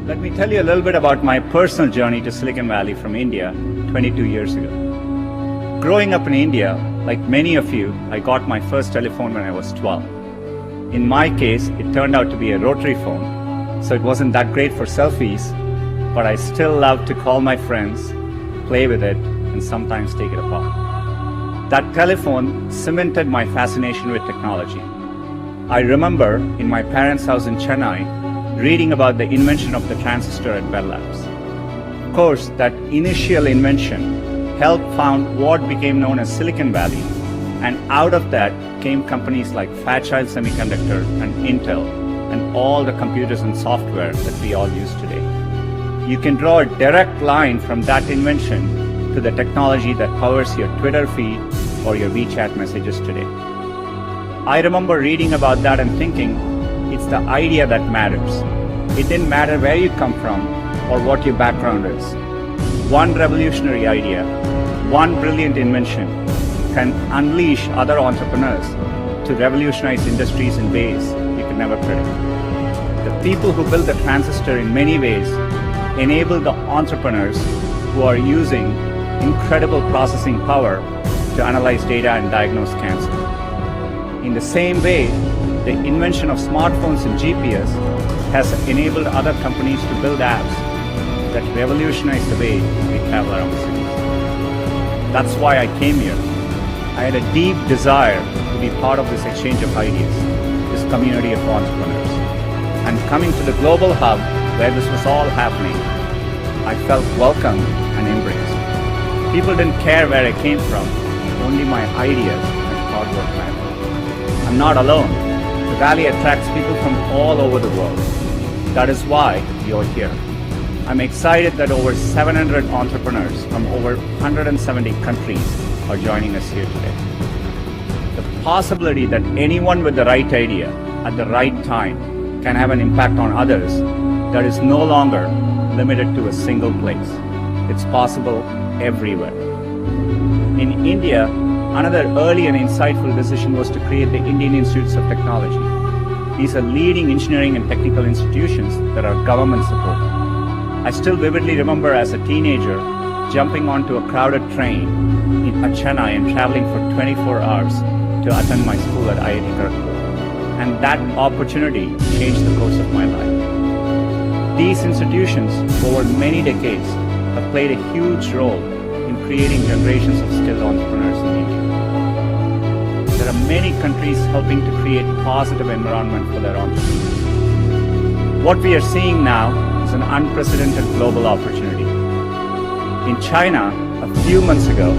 Let me tell you a little bit about my personal journey to Silicon Valley from India 22 years ago. Growing up in India, like many of you, I got my first telephone when I was 12. In my case, it turned out to be a rotary phone, so it wasn't that great for selfies, but I still loved to call my friends, play with it, and sometimes take it apart. That telephone cemented my fascination with technology. I remember in my parents' house in Chennai, reading about the invention of the transistor at Bell Labs. Of course, that initial invention helped found what became known as Silicon Valley, and out of that came companies like Fairchild Semiconductor and Intel, and all the computers and software that we all use today. You can draw a direct line from that invention to the technology that powers your Twitter feed or your WeChat messages today. I remember reading about that and thinking, it's the idea that matters. It didn't matter where you come from or what your background is. One revolutionary idea, one brilliant invention can unleash other entrepreneurs to revolutionize industries in ways you can never predict. The people who built the transistor in many ways enable the entrepreneurs who are using incredible processing power to analyze data and diagnose cancer. In the same way, the invention of smartphones and GPS has enabled other companies to build apps that revolutionize the way we travel around cities. That's why I came here. I had a deep desire to be part of this exchange of ideas, this community of entrepreneurs. And coming to the global hub where this was all happening, I felt welcome and embraced. People didn't care where I came from, only my ideas and hard work mattered. I'm not alone. The Valley attracts people from all over the world. That is why you're here. I'm excited that over 700 entrepreneurs from over 170 countries are joining us here today. The possibility that anyone with the right idea at the right time can have an impact on others that is no longer limited to a single place. It's possible everywhere. In India, another early and insightful decision was to create the Indian Institutes of Technology. These are leading engineering and technical institutions that are government supported. I still vividly remember as a teenager jumping onto a crowded train in Chennai and traveling for 24 hours to attend my school at IIT Kharagpur. And that opportunity changed the course of my life. These institutions, over many decades, have played a huge role in creating generations of skilled entrepreneurs in India. There are many countries helping to create a positive environment for their entrepreneurs. What we are seeing now is an unprecedented global opportunity. In China, a few months ago,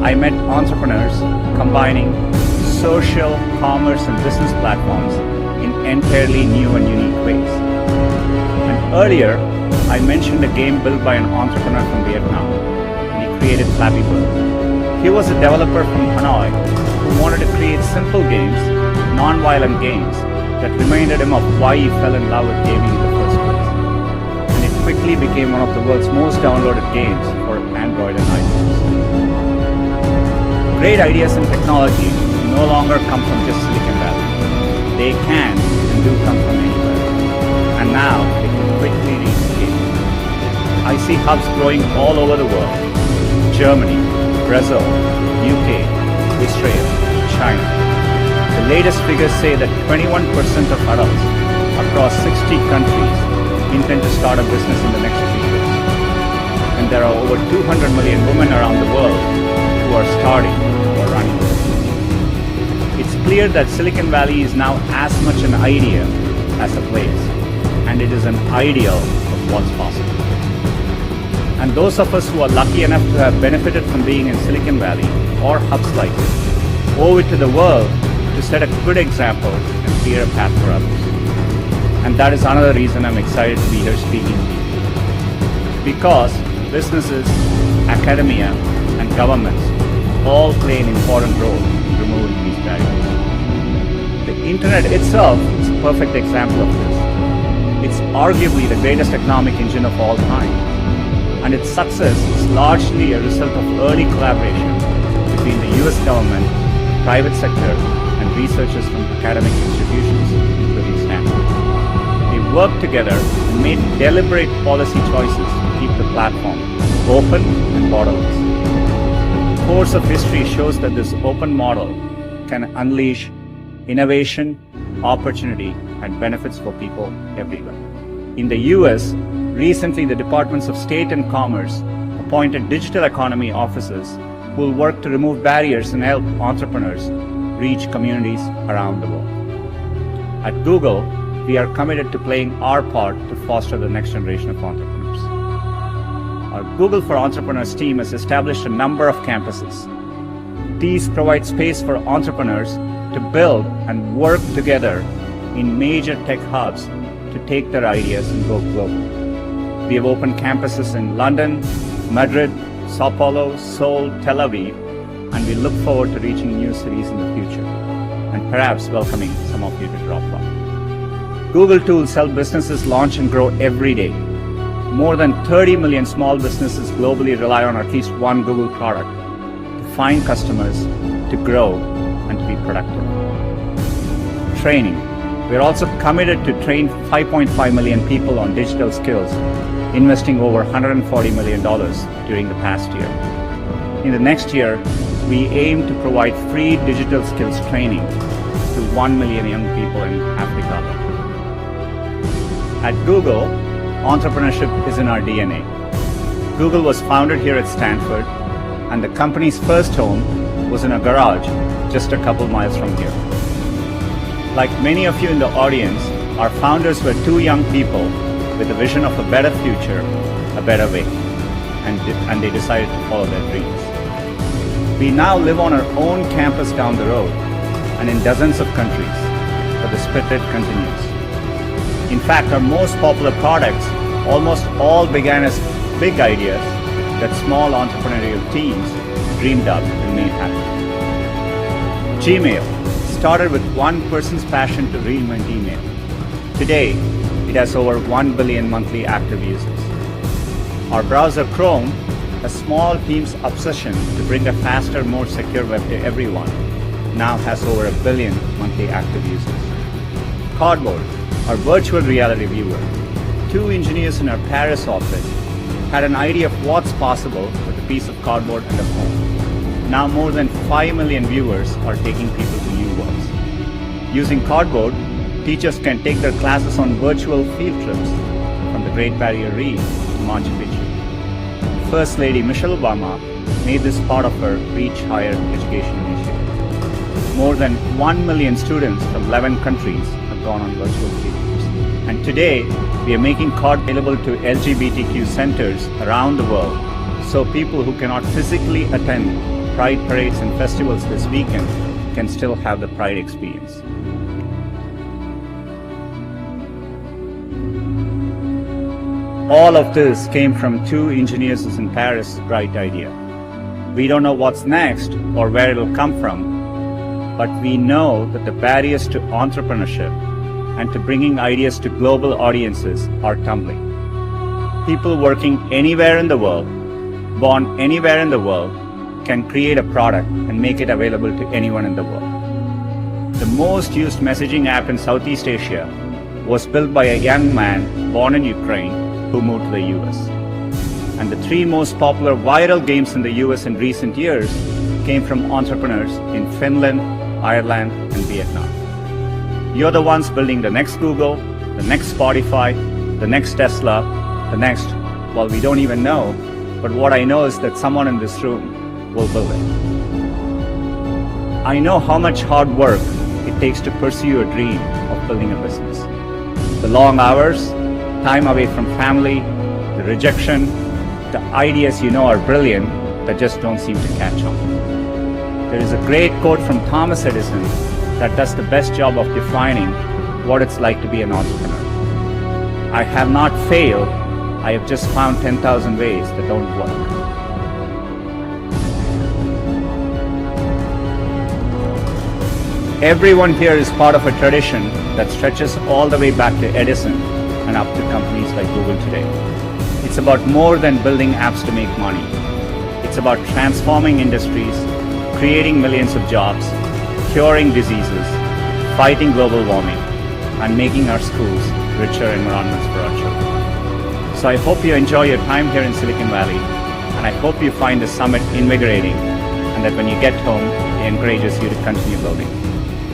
I met entrepreneurs combining social, commerce, and business platforms in entirely new and unique ways. And earlier, I mentioned a game built by an entrepreneur from Vietnam, and he created Flappy Bird. He was a developer from Hanoi who wanted to create simple games, non-violent games, that reminded him of why he fell in love with gaming in the first place. And it quickly became one of the world's most downloaded games for Android and iPhones. Great ideas in technology no longer come from just Silicon Valley. They can and do come from anywhere. And now they can quickly reach scale. I see hubs growing all over the world. Germany, Brazil, UK, Israel, China. The latest figures say that 21% of adults across 60 countries intend to start a business in the next 3 years. And there are over 200 million women around the world who are starting or running businesses. It's clear that Silicon Valley is now as much an idea as a place, and it is an ideal of what's possible. And those of us who are lucky enough to have benefited from being in Silicon Valley or hubs like it, owe it to the world to set a good example and clear a path for others. And that is another reason I'm excited to be here speaking to you. Because businesses, academia, and governments all play an important role in removing these barriers. The internet itself is a perfect example of this. It's arguably the greatest economic engine of all time. And its success is largely a result of early collaboration between the US government, private sector, and researchers from academic institutions, including Stanford. A worked together and made deliberate policy choices to keep the platform open and borderless. The course of history shows that this open model can unleash innovation, opportunity, and benefits for people everywhere. In the US, recently the Departments of State and Commerce appointed digital economy officers who will work to remove barriers and help entrepreneurs reach communities around the world. At Google, we are committed to playing our part to foster the next generation of entrepreneurs. Our Google for Entrepreneurs team has established a number of campuses. These provide space for entrepreneurs to build and work together in major tech hubs to take their ideas and go global. We have opened campuses in London, Madrid, Sao Paulo, Seoul, Tel Aviv, and we look forward to reaching new cities in the future and perhaps welcoming some of you to drop by. Google tools help businesses launch and grow every day. More than 30 million small businesses globally rely on at least one Google product to find customers, to grow, and to be productive. Training. We are also committed to train 5.5 million people on digital skills, investing over $140 million during the past year. In the next year, we aim to provide free digital skills training to 1 million young people in Africa alone. At Google, entrepreneurship is in our DNA. Google was founded here at Stanford, and the company's first home was in a garage just a couple miles from here. Like many of you in the audience, our founders were two young people with a vision of a better future, a better way, and they decided to follow their dreams. We now live on our own campus down the road and in dozens of countries, but the spirit continues. In fact, our most popular products almost all began as big ideas that small entrepreneurial teams dreamed up and made happen. Gmail started with one person's passion to reinvent email. Today, it has over 1 billion monthly active users. Our browser Chrome, a small team's obsession to bring a faster, more secure web to everyone, now has over 1 billion monthly active users. Cardboard, our virtual reality viewer. Two engineers in our Paris office had an idea of what's possible with a piece of cardboard and a phone. Now more than 5 million viewers are taking people to new worlds. Using Cardboard, teachers can take their classes on virtual field trips from the Great Barrier Reef to Machu Picchu. First Lady Michelle Obama made this part of her Reach Higher Education initiative. More than 1 million students from 11 countries have gone on virtual field trips. And today, we are making Card available to LGBTQ centers around the world so people who cannot physically attend Pride parades and festivals this weekend can still have the Pride experience. All of this came from two engineers in Paris' bright idea. We don't know what's next or where it'll come from, but we know that the barriers to entrepreneurship and to bringing ideas to global audiences are tumbling. People working anywhere in the world, born anywhere in the world, can create a product and make it available to anyone in the world. The most used messaging app in Southeast Asia was built by a young man born in Ukraine who moved to the US. And the three most popular viral games in the US in recent years came from entrepreneurs in Finland, Ireland, and Vietnam. You're the ones building the next Google, the next Spotify, the next Tesla, the next, well, we don't even know, but what I know is that someone in this room will build it. I know how much hard work it takes to pursue a dream of building a business. The long hours, time away from family, the rejection, the ideas you know are brilliant that just don't seem to catch on. There is a great quote from Thomas Edison that does the best job of defining what it's like to be an entrepreneur. I have not failed, I have just found 10,000 ways that don't work. Everyone here is part of a tradition that stretches all the way back to Edison and up to companies like Google today. It's about more than building apps to make money. It's about transforming industries, creating millions of jobs, curing diseases, fighting global warming, and making our schools richer environments for our children. So I hope you enjoy your time here in Silicon Valley, and I hope you find the summit invigorating, and that when you get home, it encourages you to continue building.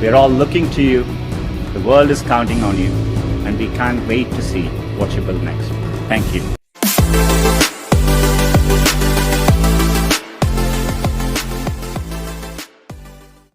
We're all looking to you, the world is counting on you, and we can't wait to see what you build next. Thank you.